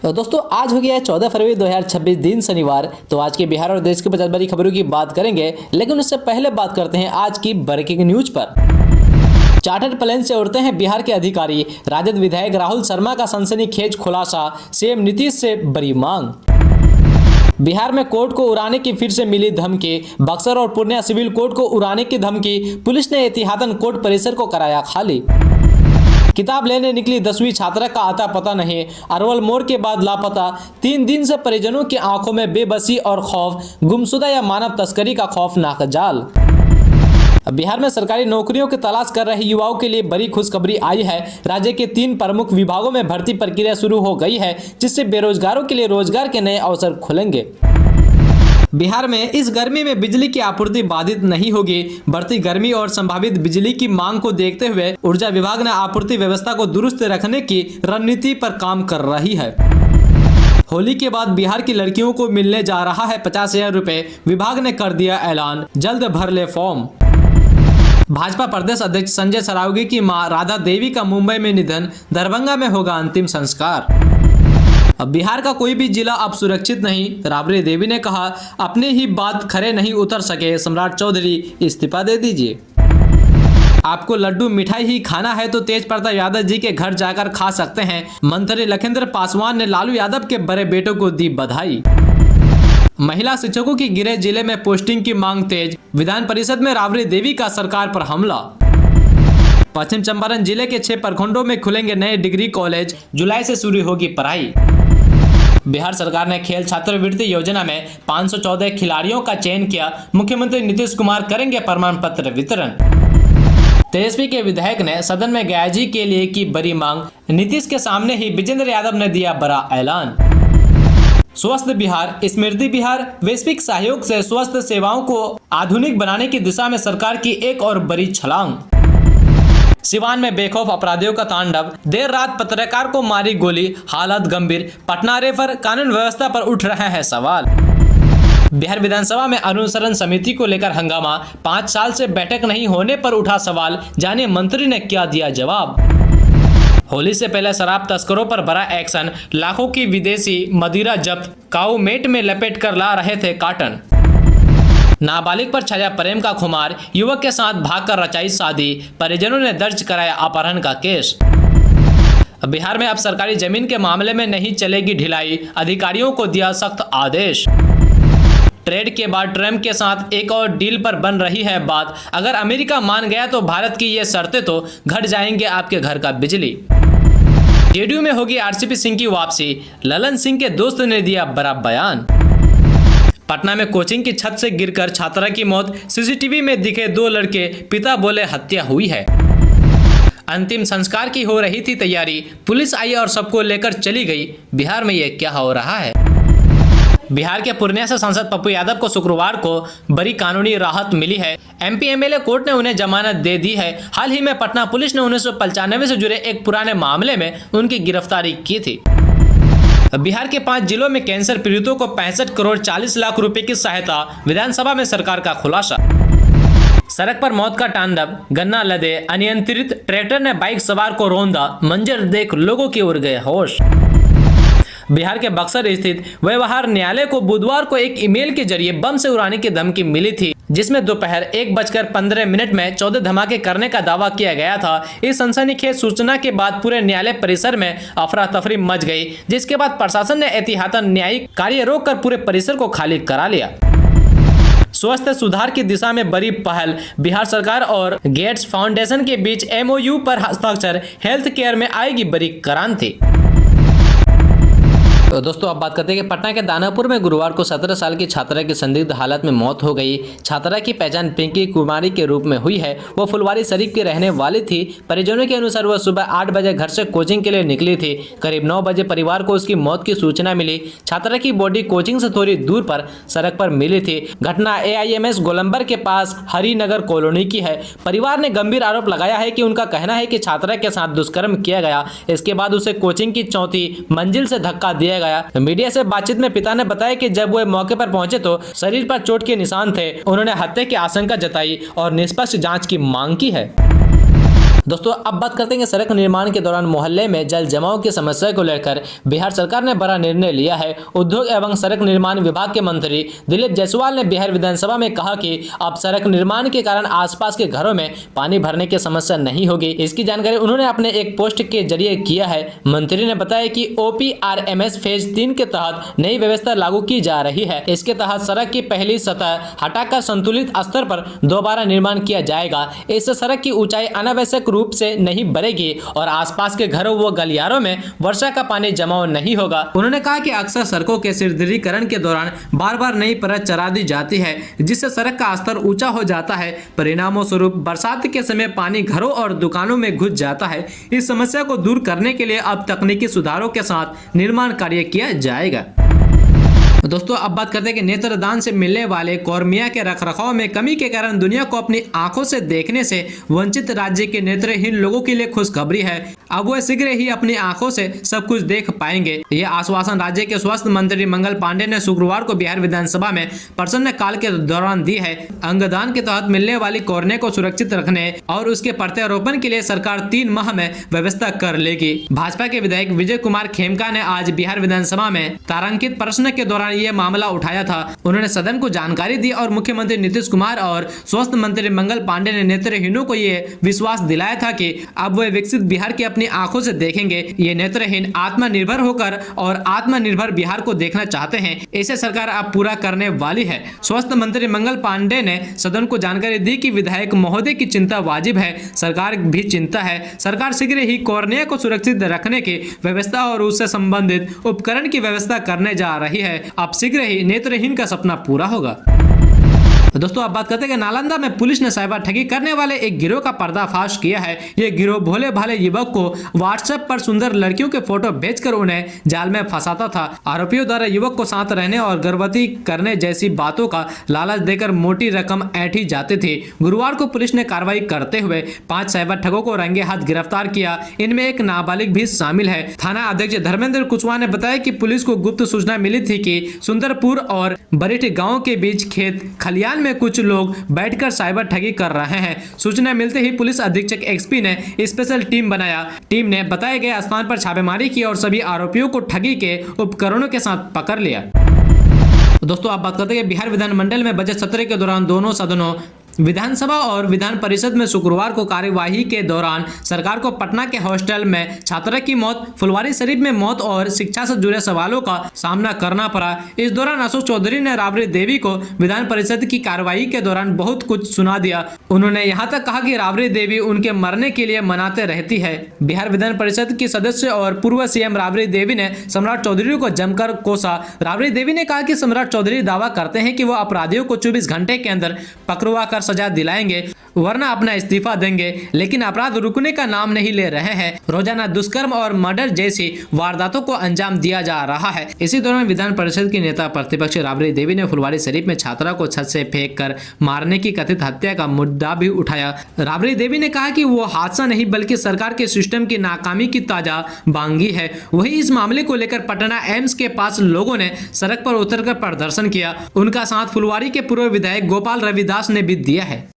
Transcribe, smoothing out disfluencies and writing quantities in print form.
तो दोस्तों आज हो गया है 14 फरवरी 2026 दिन शनिवार। तो आज के बिहार और देश की 50 बड़ी खबरों की बात करेंगे, लेकिन उससे पहले बात करते हैं आज की ब्रेकिंग न्यूज पर। चार्टर्ड प्लेन से उड़ते हैं बिहार के अधिकारी, राजद विधायक राहुल शर्मा का सनसनीखेज खुलासा, सीएम नीतीश से बड़ी मांग। बिहार में कोर्ट को उड़ाने की फिर से मिली धमकी, बक्सर और पूर्णिया सिविल कोर्ट को उड़ाने की धमकी, पुलिस ने एहतियातन कोर्ट परिसर को कराया खाली। किताब लेने निकली 10वीं छात्रा का आता पता नहीं, अरवल मोड़ के बाद लापता, 3 दिन से परिजनों की आंखों में बेबसी और खौफ, गुमशुदा या मानव तस्करी का खौफनाक जाल। बिहार में सरकारी नौकरियों की तलाश कर रहे युवाओं के लिए बड़ी खुशखबरी आई है। राज्य के 3 प्रमुख विभागों में भर्ती प्रक्रिया शुरू हो गई है, जिससे बेरोजगारों के लिए रोजगार के नए अवसर खुलेंगे। बिहार में इस गर्मी में बिजली की आपूर्ति बाधित नहीं होगी। बढ़ती गर्मी और संभावित बिजली की मांग को देखते हुए ऊर्जा विभाग ने आपूर्ति व्यवस्था को दुरुस्त रखने की रणनीति पर काम कर रही है। होली के बाद बिहार की लड़कियों को मिलने जा रहा है 50,000 रुपए, विभाग ने कर दिया ऐलान, जल्द भर ले फॉर्म। भाजपा प्रदेश अध्यक्ष संजय सरावगी की मां राधा देवी का मुंबई में निधन, दरभंगा में होगा अंतिम संस्कार। अब बिहार का कोई भी जिला अब सुरक्षित नहीं, राबड़ी देवी ने कहा, अपनी ही बात खरे नहीं उतर सके, सम्राट चौधरी इस्तीफा दे दीजिए। आपको लड्डू मिठाई ही खाना है तो तेज प्रताप यादव जी के घर जाकर खा सकते हैं, मंत्री लखिंदर पासवान ने लालू यादव के बड़े बेटों को दी बधाई। महिला शिक्षकों की गिरे जिले में पोस्टिंग की मांग तेज, विधान परिषद में राबड़ी देवी का सरकार पर हमला। पश्चिम चंपारण जिले के 6 प्रखंडों में खुलेंगे नए डिग्री कॉलेज, जुलाई से शुरू होगी पढ़ाई। बिहार सरकार ने खेल छात्रवृत्ति योजना में 514 खिलाड़ियों का चयन किया, मुख्यमंत्री नीतीश कुमार करेंगे प्रमाण पत्र वितरण। तेजस्वी के विधायक ने सदन में गयाजी के लिए की बड़ी मांग, नीतीश के सामने ही विजेंद्र यादव ने दिया बड़ा ऐलान। स्वस्थ बिहार, स्मृति बिहार, वैश्विक सहयोग से स्वास्थ्य सेवाओं को आधुनिक बनाने की दिशा में सरकार की एक और बड़ी छलांग। सिवान में बेखौफ अपराधियों का तांडव, देर रात पत्रकार को मारी गोली, हालत गंभीर, पटना रेफर, कानून व्यवस्था पर उठ रहे हैं सवाल। बिहार विधानसभा में अनुसरण समिति को लेकर हंगामा, 5 साल से बैठक नहीं होने पर उठा सवाल, जाने मंत्री ने क्या दिया जवाब। होली से पहले शराब तस्करों पर बड़ा एक्शन, लाखों की विदेशी मदिरा जब्त, काऊ मेट में लपेट कर ला रहे थे काटन। नाबालिग पर छाया प्रेम का खुमार, युवक के साथ भागकर रचाई शादी, परिजनों ने दर्ज कराया अपहरण का केस। बिहार में अब सरकारी जमीन के मामले में नहीं चलेगी ढिलाई, अधिकारियों को दिया सख्त आदेश। ट्रेड के बाद ट्रम्प के साथ एक और डील पर बन रही है बात, अगर अमेरिका मान गया तो भारत की ये शर्तें तो घट जाएंगे आपके घर का बिजली। जेडीयू में होगी आरसीपी सिंह की वापसी, ललन सिंह के दोस्त ने दिया बड़ा बयान। पटना में कोचिंग की छत से गिरकर छात्रा की मौत, सीसीटीवी में दिखे 2 लड़के, पिता बोले हत्या हुई है। अंतिम संस्कार की हो रही थी तैयारी, पुलिस आई और सबको लेकर चली गई। बिहार में ये क्या हो रहा है। बिहार के पूर्णिया से सांसद पप्पू यादव को शुक्रवार को बड़ी कानूनी राहत मिली है। एमपी एमएलए कोर्ट ने उन्हें जमानत दे दी है। हाल ही में पटना पुलिस ने 1995 से जुड़े एक पुराने मामले में उनकी गिरफ्तारी की थी। बिहार के 5 जिलों में कैंसर पीड़ितों को 65 करोड़ 40 लाख रुपए की सहायता, विधानसभा में सरकार का खुलासा। सड़क पर मौत का तांडव, गन्ना लदे अनियंत्रित ट्रैक्टर ने बाइक सवार को रौंदा, मंजर देख लोगों की उड़ गए होश। बिहार के बक्सर स्थित व्यवहार न्यायालय को बुधवार को एक ईमेल के जरिए बम से उड़ाने की धमकी मिली थी, जिसमें दोपहर 1:15 में 14 धमाके करने का दावा किया गया था। इस सनसनीखेज सूचना के बाद पूरे न्यायालय परिसर में अफरा तफरी मच गई, जिसके बाद प्रशासन ने एहतियातन न्यायिक कार्य रोककर पूरे परिसर को खाली करा लिया। स्वास्थ्य सुधार की दिशा में बड़ी पहल, बिहार सरकार और गेट्स फाउंडेशन के बीच MOU पर हस्ताक्षर, हेल्थ केयर में आएगी बड़ी क्रांति। तो दोस्तों अब बात करते हैं कि पटना के दानापुर में गुरुवार को 17 साल की छात्रा की संदिग्ध हालत में मौत हो गई। छात्रा की पहचान पिंकी कुमारी के रूप में हुई है। वो फुलवारी शरीफ की रहने वाली थी। परिजनों के अनुसार वह सुबह 8 बजे घर से कोचिंग के लिए निकली थी। करीब 9 बजे परिवार को उसकी मौत की सूचना मिली। छात्रा की बॉडी कोचिंग से थोड़ी दूर पर सड़क पर मिली थी। घटना AIMS गोलंबर के पास हरिनगर कॉलोनी की है। परिवार ने गंभीर आरोप लगाया है कि उनका कहना है कि छात्रा के साथ दुष्कर्म किया गया। इसके बाद उसे कोचिंग की 4थी मंजिल से धक्का दिया गया। मीडिया से बातचीत में पिता ने बताया कि जब वो मौके पर पहुंचे तो शरीर पर चोट के निशान थे। उन्होंने हत्या की आशंका जताई और निष्पक्ष जांच की मांग की है। दोस्तों अब बात करते हैं सड़क निर्माण के दौरान मोहल्ले में जल जमाव की समस्या को लेकर बिहार सरकार ने बड़ा निर्णय लिया है। उद्योग एवं सड़क निर्माण विभाग के मंत्री दिलीप जायसवाल ने बिहार विधानसभा में कहा कि अब सड़क निर्माण के कारण आसपास के घरों में पानी भरने की समस्या नहीं होगी। इसकी जानकारी उन्होंने अपने एक पोस्ट के जरिए किया है। मंत्री ने बताया कि OPRMS फेज 3 के तहत नई व्यवस्था लागू की जा रही है। इसके तहत सड़क की पहली सतह हटाकर संतुलित स्तर पर दोबारा निर्माण किया जाएगा। इससे सड़क की ऊंचाई अनावश्यक रूप से नहीं बढ़ेगी और आसपास के घरों व गलियारों में वर्षा का पानी जमाव नहीं होगा। उन्होंने कहा कि अक्सर सड़कों के सुदृढ़ीकरण के दौरान बार बार नई परत चढ़ा दी जाती है, जिससे सड़क का स्तर ऊंचा हो जाता है। परिणामों स्वरूप बरसात के समय पानी घरों और दुकानों में घुस जाता है। इस समस्या को दूर करने के लिए अब तकनीकी सुधारों के साथ निर्माण कार्य किया जाएगा। दोस्तों अब बात करते हैं कि नेत्रदान से मिलने वाले कॉर्निया के रखरखाव में कमी के कारण दुनिया को अपनी आंखों से देखने से वंचित राज्य के नेत्रहीन लोगों के लिए खुशखबरी है। अब वह शीघ्र ही अपनी आंखों से सब कुछ देख पाएंगे। यह आश्वासन राज्य के स्वास्थ्य मंत्री मंगल पांडे ने शुक्रवार को बिहार विधानसभा में प्रश्नकाल के दौरान दी है। अंगदान के तहत मिलने वाली कॉर्निया को सुरक्षित रखने और उसके प्रत्यारोपण के लिए सरकार 3 माह में व्यवस्था कर लेगी। भाजपा के विधायक विजय कुमार खेमका ने आज बिहार विधानसभा में तारांकित प्रश्न के दौरान यह मामला उठाया था। उन्होंने सदन को जानकारी दी और मुख्यमंत्री नीतीश कुमार और स्वास्थ्य मंत्री मंगल पांडे ने नेत्रहीनों को यह विश्वास दिलाया था कि अब वे विकसित बिहार की अपनी आंखों से देखेंगे। ये नेत्रहीन आत्मनिर्भर होकर और आत्मनिर्भर बिहार को देखना चाहते हैं। इसे सरकार अब पूरा करने वाली है। स्वास्थ्य मंत्री मंगल पांडे ने सदन को जानकारी दी कि विधायक महोदय की चिंता वाजिब है, सरकार भी चिंता है। सरकार शीघ्र ही कॉर्निया को सुरक्षित रखने की व्यवस्था और उससे संबंधित उपकरण की व्यवस्था करने जा रही है। अब शीघ्र ही नेत्रहीन का सपना पूरा होगा। दोस्तों अब बात करते हैं कि नालंदा में पुलिस ने साइबर ठगी करने वाले एक गिरोह का पर्दाफाश किया है। यह गिरोह भोले भाले युवक को व्हाट्सएप पर सुंदर लड़कियों के फोटो भेजकर उन्हें जाल में फंसाता था। आरोपियों द्वारा युवक को साथ रहने और गर्भवती करने जैसी बातों का लालच देकर मोटी रकम ऐंठी जाती थी। गुरुवार को पुलिस ने कार्रवाई करते हुए 5 साइबर ठगों को रंगे हाथ गिरफ्तार किया। इनमें एक नाबालिग भी शामिल है। थाना अध्यक्ष धर्मेंद्र कुशवाहा ने बताया कि पुलिस को गुप्त सूचना मिली थी कि सुंदरपुर और बरिठ गाँव के बीच खेत खलियान में कुछ लोग बैठकर साइबर ठगी कर रहे हैं। सूचना मिलते ही पुलिस अधीक्षक XP ने स्पेशल टीम बनाया। टीम ने बताए गए स्थान पर छापेमारी की और सभी आरोपियों को ठगी के उपकरणों के साथ पकड़ लिया। दोस्तों आप बात करते हैं बिहार विधानमंडल में बजट सत्र के दौरान दोनों सदनों विधानसभा और विधान परिषद में शुक्रवार को कार्यवाही के दौरान सरकार को पटना के हॉस्टल में छात्रा की मौत, फुलवारीशरीफ में मौत और शिक्षा से जुड़े सवालों का सामना करना पड़ा। इस दौरान अशोक चौधरी ने राबड़ी देवी को विधान परिषद की कार्यवाही के दौरान बहुत कुछ सुना दिया। उन्होंने यहाँ तक कहा कि राबड़ी देवी उनके मरने के लिए मनाते रहती है। बिहार विधान परिषद की सदस्य और पूर्व CM राबड़ी देवी ने सम्राट चौधरी को जमकर कोसा। राबड़ी देवी ने कहा कि सम्राट चौधरी दावा करते हैं कि वो अपराधियों को 24 घंटे के अंदर पकड़वा कर सजा दिलाएंगे, वरना अपना इस्तीफा देंगे, लेकिन अपराध रुकने का नाम नहीं ले रहे हैं। रोजाना दुष्कर्म और मर्डर जैसी वारदातों को अंजाम दिया जा रहा है। इसी दौरान विधान परिषद की नेता प्रतिपक्ष राबड़ी देवी ने फुलवारीशरीफ में छात्रा को छत से फेंक कर मारने की कथित हत्या का मुद्दा भी उठाया। राबड़ी देवी ने कहा कि वो हादसा नहीं बल्कि सरकार के सिस्टम की नाकामी की ताजा बांगी है। वही इस मामले को लेकर पटना एम्स के पास लोगों ने सड़क पर उतरकर प्रदर्शन किया। उनका साथ फुलवारी के पूर्व विधायक गोपाल रविदास ने भी दिया है।